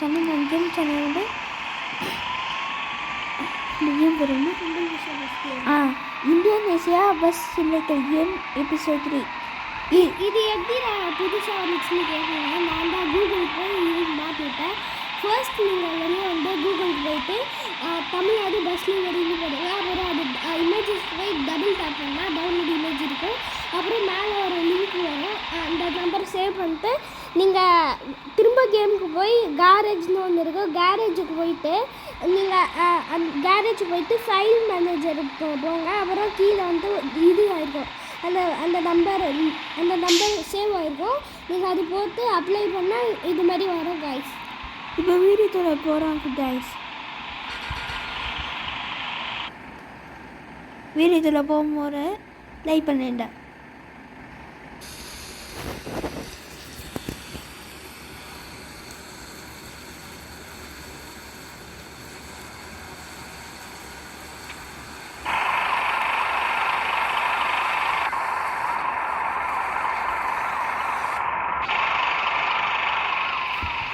Channel Indonesia bus சிலைகள் game episode 3. இது எப்படி நான் புதுசாக வந்துச்சுன்னு கேட்குறேன். நான் தான் கூகுள் போய் இது மாற்றிவிட்டேன். ஃபர்ஸ்ட் நீங்கள் வந்து கூகுளுக்கு போயிட்டு தமிழ்நாடு பஸ் லிவரின்னு போடுங்க. அப்புறம் அது இமேஜஸ் போய் டபுள் டேப் பண்ணால் டவுன்லோட் இமேஜ் இருக்கும். அப்புறம் மேலே ஒரு லிங்க் வரும். அந்த நம்பர் சேவ் பண்ணிட்டு நீங்கள் திரும்ப கேமுக்கு போய் கேரேஜ்னு ஒன்று இருக்கும். கேரேஜுக்கு போயிட்டு நீங்கள் கேரேஜ் போயிட்டு ஃபைல் மேனேஜருக்கு போங்க. அப்புறம் கீழே வந்து இது ஆகிருக்கும், அந்த நம்பர் சேவ் ஆகிருக்கும். நீங்கள் அது போட்டு அப்ளை பண்ணால் இது மாதிரி வரும் காய்ஸ். இப்போ வீடியோல போகிறாங்க காய்ஸ். வீடியோல போகும்போது லைக் பண்ணிட்டேன்.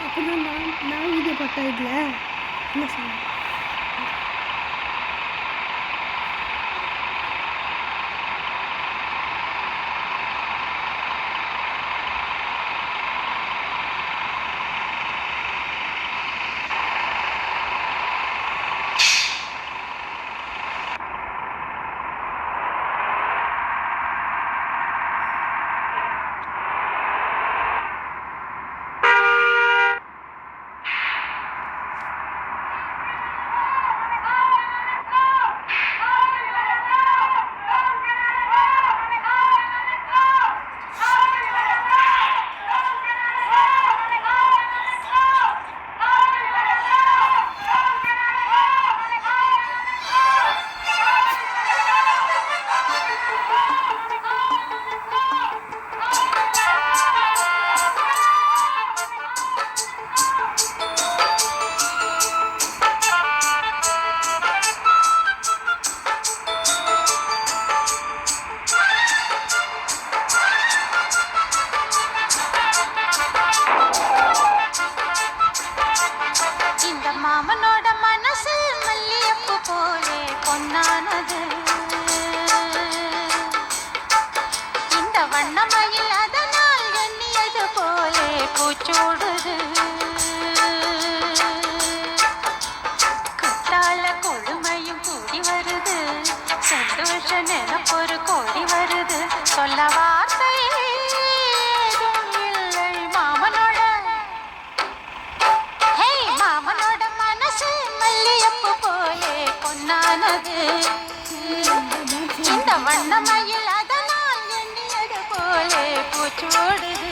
அப்புறம் நான் வீடியோ போட்டேன். இதில் என்ன சொல்லுங்கள்? மாமனோட மனசு மல்லியப்பு போலே பொன்னானது. இந்த வண்ணமயில் அதனால் எண்ணியது போலே பூச்சூடுது. குத்தால கொழுமையும் கூடி வருது, சந்தோஷ நினைப்பொரு கோடி வருது. சொல்ல வார்த்தை இந்த வண்ணமயில் அதனால் எண்ணியது போலே பூச்சோடுது.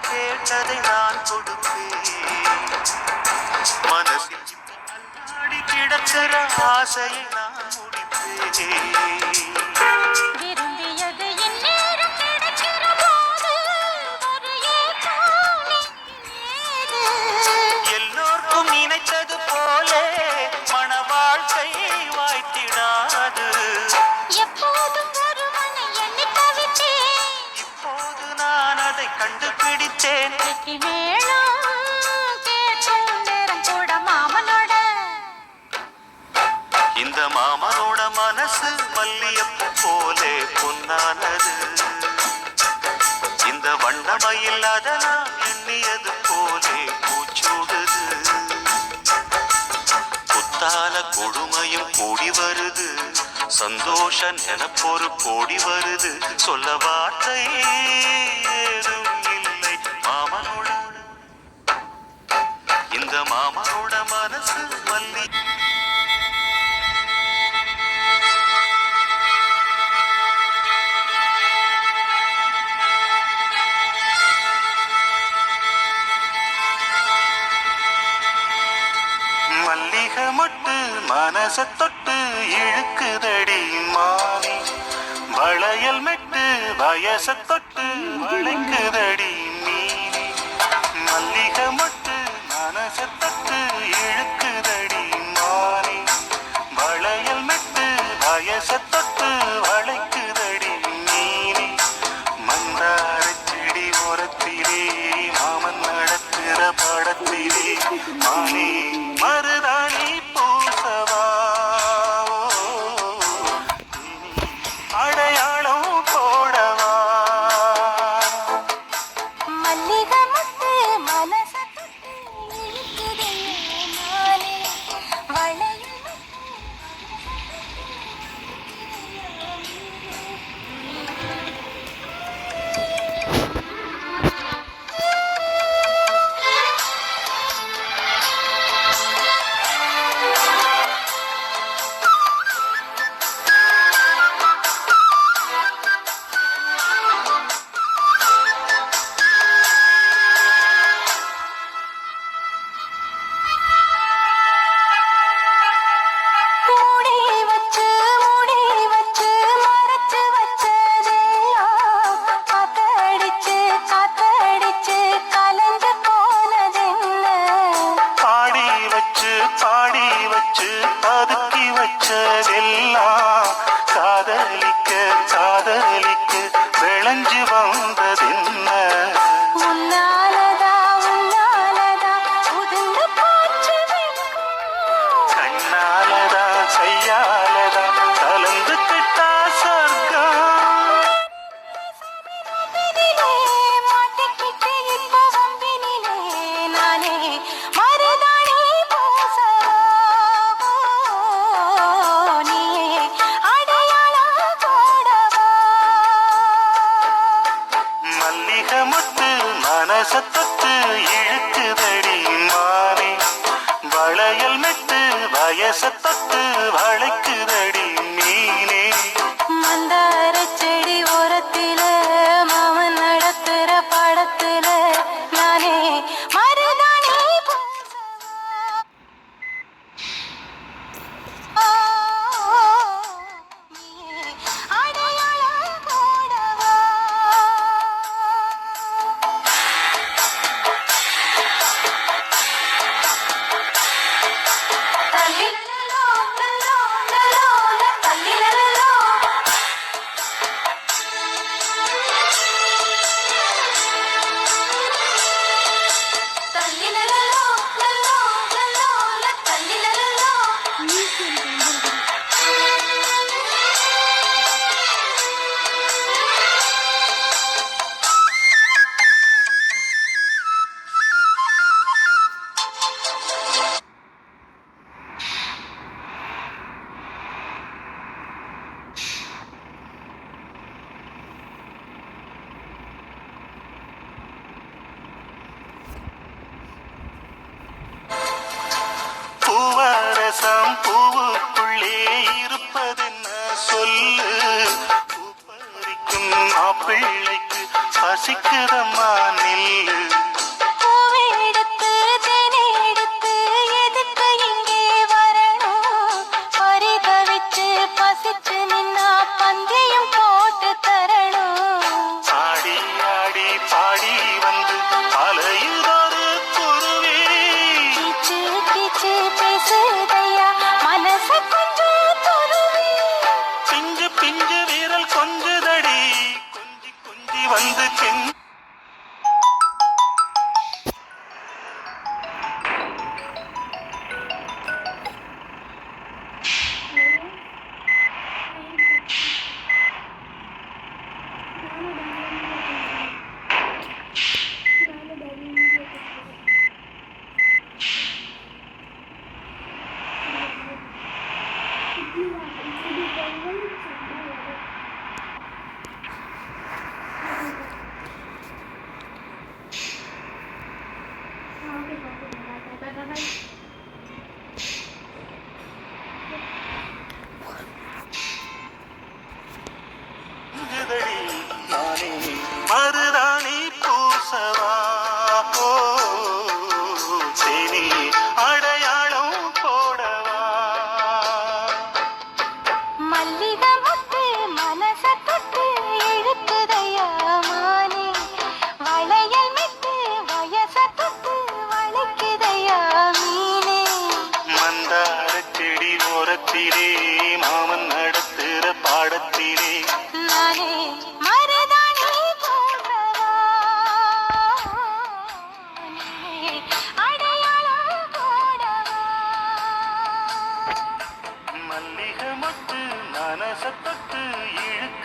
கேட்டதை நான் கொடுப்பேன், மனசில் அல்லாடி கிடக்கிற ஆசையை நான் முடிப்பேன். விரும்பியது இந்நேரம் கிடைக்கிற போது ஒரு எல்லோருக்கும் நினைத்தது போலே மன வாழ்க்கை வாய்த்திடாது. எப்போதும் ஒரு மனை எண்ணி தவித்தேன், இப்போது நான் அதை கண்டுபிடித்தேன். இந்த மாமனோட மனசு மல்லியப்பு போலே பொன்னானது. இந்த வண்ணமயில் அதனால் எண்ணியது போலே பூச்சூடுது. குத்தால கொடுமையும் கூடி வருது, சந்தோஷ நினைப்பொரு கோடி வருது. சொல்ல வார்த்தை ஏதும் இல்லை மாமனோட. இந்த மாமனோட மனசு மல்லி மல்லிகை மொட்டு மனச தொட்டு இழுக்குதடி மானே வளையல் மெட்டு வயச தொட்டு வளைக்குதடி மீனே மல்லிகை மொட்டு மனச தொட்டு இழுக்குதடி மானே வளையல் மெட்டு வயச தொட்டு வளைக்குதடி மீனே மந்தார செடி ஓரத்திலே மாமன் நடத்துற படத்திலே மானே மருதாணி பூசவா அடையாளம் போடவா மல்லிகை முத்து மனச தொட்டு இழுக்குதே மானே வளையல் பதுக்கி வச்சதெல்லாம் காதலிக்க காதலிக்க விளைஞ்சு வந்ததென்ன கண்ணாலதா கையாலதா கலந்து கிட்டா சொர்க்கம் மல்லிகை முத்து மனச தொட்டு இழுக்குதடி மானே வளையல் மெட்டு வயச தொட்டு வளைக்குதடி மீனே மந்தார செடி ஓரத்தில மாமன் நடத்துற படத்துல நானே மருதாணி அடையாளம் போடவா தள்ளிலோ லலோ லலோ தள்ளிலோ தள்ளிலோ லலோ லலோ தள்ளிலோ பூவரசம் பூவுக்குள்ளே இருப்பதென்ன சொல்லு பூ பறிக்கும் மாப்பிள்ளைக்கு பசிக்குதம்மா நில்லு பூவெடுத்து தேனெடுத்து எதுக்கு இங்கே வரணும் பரிதவிச்சு பசிச்சு நின்னா பந்தியும் போட்டு தரணும் ஆடி ஆடி பாடி வந்து அலையுதொரு குருவி கீச்சு கீச்சு பேசுதையா மனச கொஞ்சம் துருவி பிஞ்சு பிஞ்சு வீரல் கொஞ்சுதடி கொஞ்சி கொஞ்சி வந்து மனச தொட்டு இழுக்க